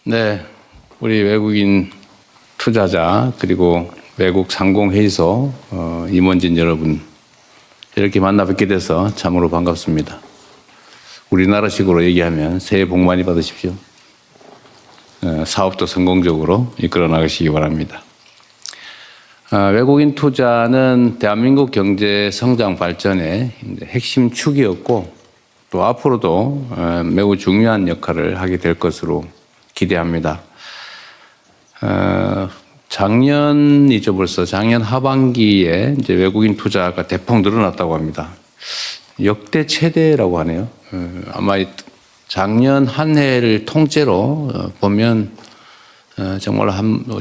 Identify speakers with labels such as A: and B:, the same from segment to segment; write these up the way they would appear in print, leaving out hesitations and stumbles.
A: 네, 우리 외국인 투자자 그리고 외국 상공회의소 임원진 여러분 이렇게 만나 뵙게 돼서 참으로 반갑습니다. 우리나라식으로 얘기하면 새해 복 많이 받으십시오. 사업도 성공적으로 이끌어 나가시기 바랍니다. 외국인 투자는 대한민국 경제 성장 발전의 핵심 축이었고 또 앞으로도 매우 중요한 역할을 하게 될 것으로 기대합니다. 작년이죠, 벌써 작년 하반기에 이제 외국인 투자가 대폭 늘어났다고 합니다. 역대 최대라고 하네요. 아마 작년 한 해를 통째로 보면 정말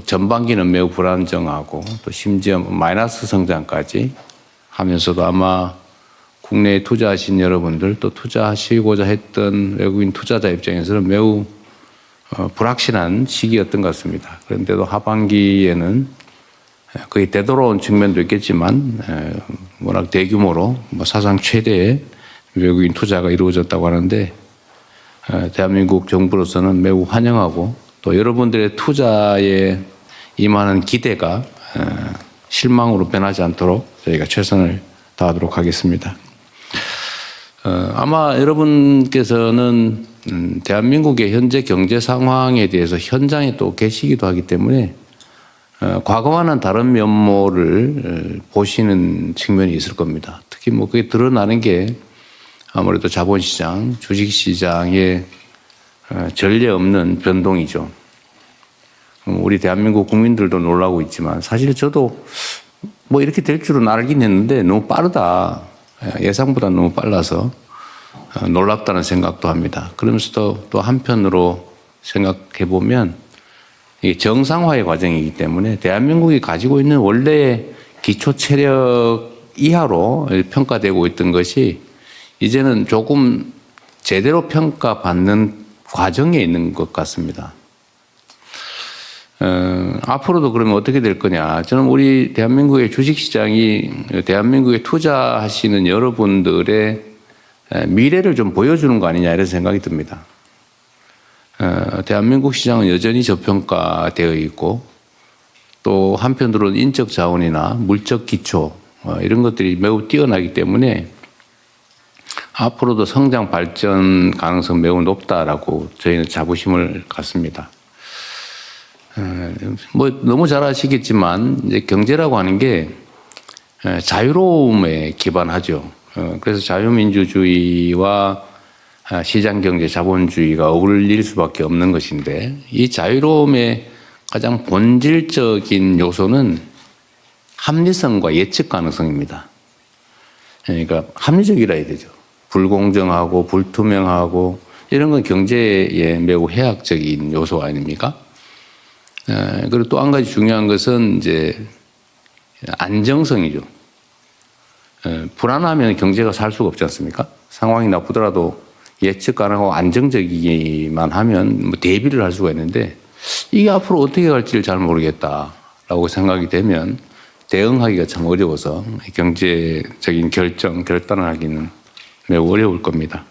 A: 전반기는 매우 불안정하고 또 심지어 마이너스 성장까지 하면서도 아마 국내에 투자하신 여러분들 또 투자하시고자 했던 외국인 투자자 입장에서는 매우 불확실한 시기였던 것 같습니다. 그런데도 하반기에는 거의 되돌아온 측면도 있겠지만 워낙 대규모로 사상 최대의 외국인 투자가 이루어졌다고 하는데 대한민국 정부로서는 매우 환영하고 또 여러분들의 투자에 임하는 기대가 실망으로 변하지 않도록 저희가 최선을 다하도록 하겠습니다. 아마 여러분께서는 대한민국의 현재 경제 상황에 대해서 현장에 또 계시기도 하기 때문에 과거와는 다른 면모를 보시는 측면이 있을 겁니다. 특히 그게 드러나는 게 아무래도 자본시장, 주식시장의 전례 없는 변동이죠. 우리 대한민국 국민들도 놀라고 있지만 사실 저도 이렇게 될 줄은 알긴 했는데 너무 빠르다. 예상보다 너무 빨라서 놀랍다는 생각도 합니다. 그러면서도 또 한편으로 생각해 보면 이게 정상화의 과정이기 때문에 대한민국이 가지고 있는 원래의 기초 체력 이하로 평가되고 있던 것이 이제는 조금 제대로 평가받는 과정에 있는 것 같습니다. 앞으로도 그러면 어떻게 될 거냐. 저는 우리 대한민국의 주식시장이 대한민국에 투자하시는 여러분들의 미래를 좀 보여주는 거 아니냐 이런 생각이 듭니다. 대한민국 시장은 여전히 저평가되어 있고 또 한편으로는 인적 자원이나 물적 기초 이런 것들이 매우 뛰어나기 때문에 앞으로도 성장 발전 가능성 매우 높다라고 저희는 자부심을 갖습니다. 너무 잘 아시겠지만 이제 경제라고 하는 게 자유로움에 기반하죠. 그래서 자유민주주의와 시장경제 자본주의가 어울릴 수밖에 없는 것인데 이 자유로움의 가장 본질적인 요소는 합리성과 예측 가능성입니다. 그러니까 합리적이라 해야 되죠. 불공정하고 불투명하고 이런 건 경제에 매우 해악적인 요소 아닙니까? 그리고 또 한 가지 중요한 것은 이제 안정성이죠. 불안하면 경제가 살 수가 없지 않습니까? 상황이 나쁘더라도 예측 가능하고 안정적이기만 하면 대비를 할 수가 있는데 이게 앞으로 어떻게 갈지를 잘 모르겠다라고 생각이 되면 대응하기가 참 어려워서 경제적인 결단을 하기는 매우 어려울 겁니다.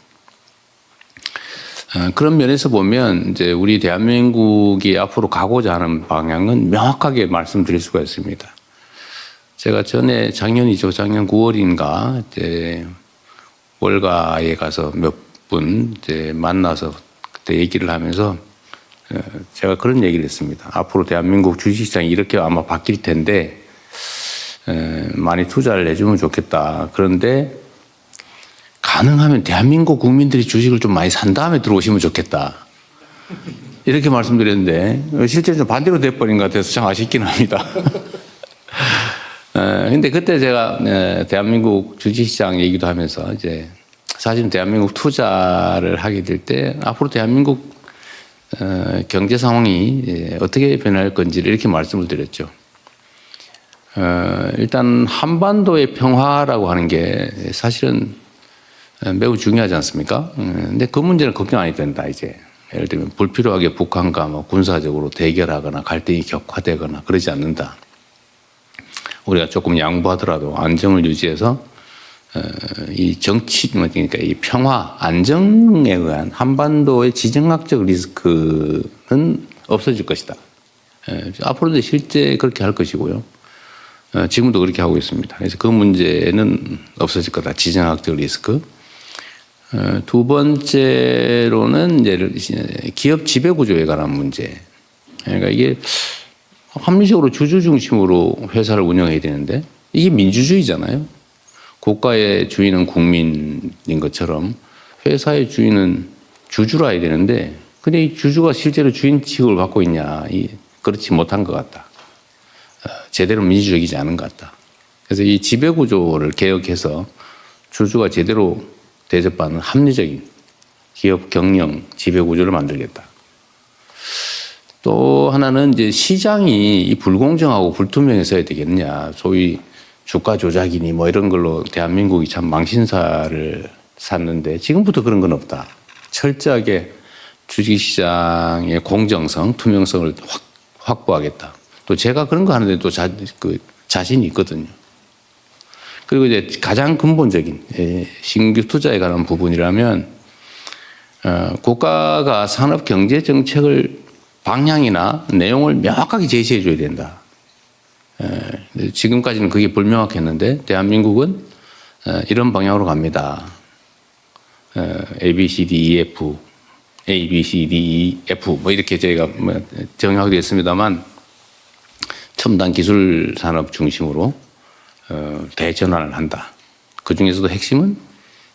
A: 그런 면에서 보면 이제 우리 대한민국이 앞으로 가고자 하는 방향은 명확하게 말씀드릴 수가 있습니다. 제가 작년 9월인가 이제 월가에 가서 몇 분 이제 만나서 그때 얘기를 하면서 제가 그런 얘기를 했습니다. 앞으로 대한민국 주식시장이 이렇게 아마 바뀔 텐데 많이 투자를 해주면 좋겠다. 그런데 가능하면 대한민국 국민들이 주식을 좀 많이 산 다음에 들어오시면 좋겠다. 이렇게 말씀드렸는데 실제로 좀 반대로 돼버린 것 같아서 참 아쉽긴 합니다. 근데 그때 제가 대한민국 주식시장 얘기도 하면서 이제 사실 대한민국 투자를 하게 될 때 앞으로 대한민국 경제 상황이 어떻게 변할 건지를 이렇게 말씀을 드렸죠. 일단 한반도의 평화라고 하는 게 사실은 매우 중요하지 않습니까? 근데 그 문제는 걱정 안 해도 된다, 이제. 예를 들면 불필요하게 북한과 군사적으로 대결하거나 갈등이 격화되거나 그러지 않는다. 우리가 조금 양보하더라도 안정을 유지해서 이 정치, 그러니까 이 평화, 안정에 의한 한반도의 지정학적 리스크는 없어질 것이다. 앞으로도 실제 그렇게 할 것이고요. 지금도 그렇게 하고 있습니다. 그래서 그 문제는 없어질 거다. 지정학적 리스크. 두 번째로는 이제 기업 지배 구조에 관한 문제. 그러니까 이게 합리적으로 주주 중심으로 회사를 운영해야 되는데 이게 민주주의잖아요. 국가의 주인은 국민인 것처럼 회사의 주인은 주주라 해야 되는데 근데 이 주주가 실제로 주인 취급을 받고 있냐. 그렇지 못한 것 같다. 제대로 민주적이지 않은 것 같다. 그래서 이 지배 구조를 개혁해서 주주가 제대로 대접받는 합리적인 기업 경영 지배 구조를 만들겠다. 또 하나는 이제 시장이 불공정하고 불투명해서야 되겠느냐. 소위 주가 조작이니 뭐 이런 걸로 대한민국이 참 망신사를 샀는데 지금부터 그런 건 없다. 철저하게 주식시장의 공정성, 투명성을 확보하겠다. 또 제가 그런 거 하는데 또 자신이 있거든요. 그리고 이제 가장 근본적인 신규 투자에 관한 부분이라면 국가가 산업 경제 정책을 방향이나 내용을 명확하게 제시해 줘야 된다. 지금까지는 그게 불명확했는데 대한민국은 이런 방향으로 갑니다. A, B, C, D, E, F, A, B, C, D, E, F 뭐 이렇게 저희가 정하게 됐습니다만 첨단 기술 산업 중심으로 대전환을 한다. 그 중에서도 핵심은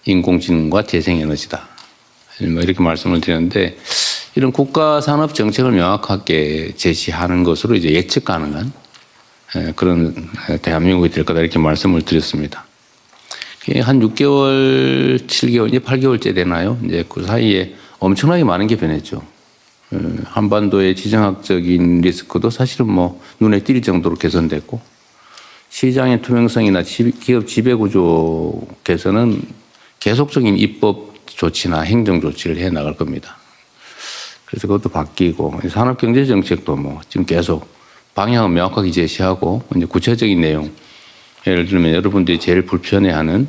A: 인공지능과 재생에너지다. 뭐 이렇게 말씀을 드렸는데 이런 국가 산업 정책을 명확하게 제시하는 것으로 이제 예측 가능한 그런 대한민국이 될 거다 이렇게 말씀을 드렸습니다. 한 6개월, 7개월, 이제 8개월째 되나요? 이제 그 사이에 엄청나게 많은 게 변했죠. 한반도의 지정학적인 리스크도 사실은 뭐 눈에 띌 정도로 개선됐고 시장의 투명성이나 기업 지배 구조 개선은 계속적인 입법 조치나 행정 조치를 해 나갈 겁니다. 그래서 그것도 바뀌고 산업경제정책도 뭐 지금 계속 방향을 명확하게 제시하고 이제 구체적인 내용 예를 들면 여러분들이 제일 불편해하는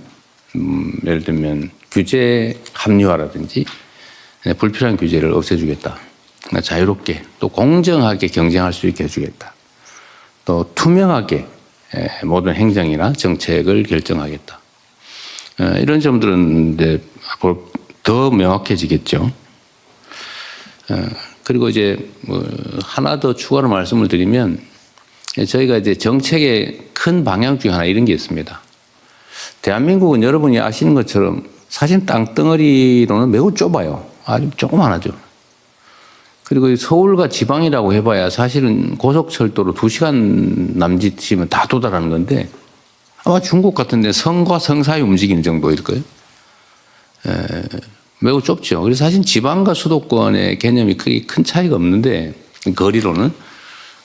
A: 예를 들면 규제 합리화라든지 불필요한 규제를 없애주겠다. 자유롭게 또 공정하게 경쟁할 수 있게 해주겠다. 또 투명하게 모든 행정이나 정책을 결정하겠다. 이런 점들은 이제 앞으로 더 명확해지겠죠. 그리고 이제 뭐 하나 더 추가로 말씀을 드리면 저희가 이제 정책의 큰 방향 중에 하나 이런 게 있습니다. 대한민국은 여러분이 아시는 것처럼 사실 땅덩어리로는 매우 좁아요. 아주 조그만하죠. 그리고 서울과 지방이라고 해봐야 사실은 고속철도로 2시간 남짓이면 다 도달하는 건데 아마 중국 같은 데 성과 성 사이 움직이는 정도일 거예요. 매우 좁죠. 그래서 사실 지방과 수도권의 개념이 크게 큰 차이가 없는데 거리로는.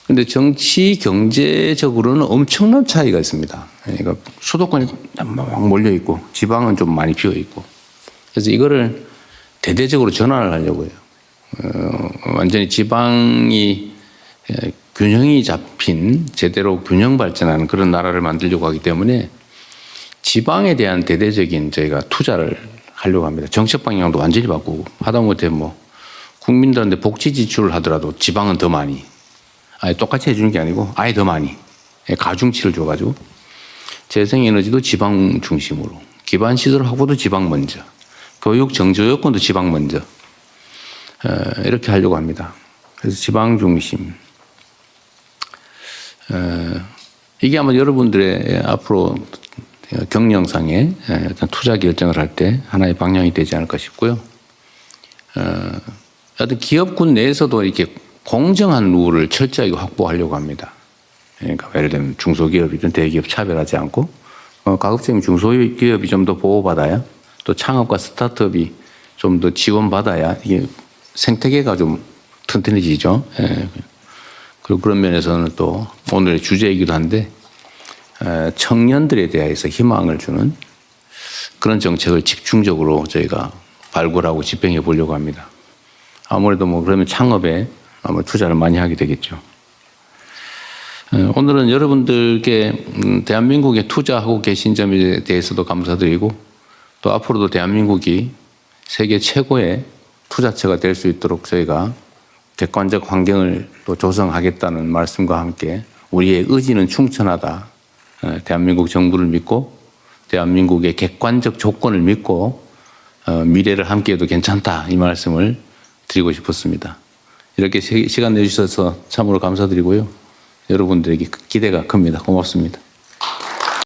A: 근데 정치 경제적으로는 엄청난 차이가 있습니다. 그러니까 수도권이 막 몰려 있고 지방은 좀 많이 비어 있고. 그래서 이거를 대대적으로 전환을 하려고 해요. 완전히 지방이 균형이 잡힌 제대로 균형 발전하는 그런 나라를 만들려고 하기 때문에 지방에 대한 대대적인 저희가 투자를 하려고 합니다. 정책 방향도 완전히 바꾸고 하다못해 뭐 국민들한테 복지 지출을 하더라도 지방은 더 많이 아예 똑같이 해주는 게 아니고 아예 더 많이 가중치를 줘가지고 재생에너지도 지방 중심으로 기반시설 확보도 지방 먼저 교육 정저 여건도 지방 먼저 이렇게 하려고 합니다. 그래서 지방 중심 이게 아마 여러분들의 앞으로 경영상에 어떤 투자 결정을 할 때 하나의 방향이 되지 않을까 싶고요. 어떤 기업군 내에서도 이렇게 공정한 룰을 철저하게 확보하려고 합니다. 그러니까 예를 들면 중소기업이든 대기업 차별하지 않고 가급적이면 중소기업이 좀 더 보호받아야 또 창업과 스타트업이 좀 더 지원받아야 이게 생태계가 좀 튼튼해지죠. 그리고 그런 면에서는 또 오늘의 주제이기도 한데 청년들에 대해서 희망을 주는 그런 정책을 집중적으로 저희가 발굴하고 집행해 보려고 합니다. 아무래도 뭐 그러면 창업에 아마 투자를 많이 하게 되겠죠. 오늘은 여러분들께 대한민국에 투자하고 계신 점에 대해서도 감사드리고 또 앞으로도 대한민국이 세계 최고의 투자처가 될 수 있도록 저희가 객관적 환경을 또 조성하겠다는 말씀과 함께 우리의 의지는 충천하다. 대한민국 정부를 믿고 대한민국의 객관적 조건을 믿고 미래를 함께해도 괜찮다. 이 말씀을 드리고 싶었습니다. 이렇게 시간 내주셔서 참으로 감사드리고요. 여러분들에게 기대가 큽니다. 고맙습니다.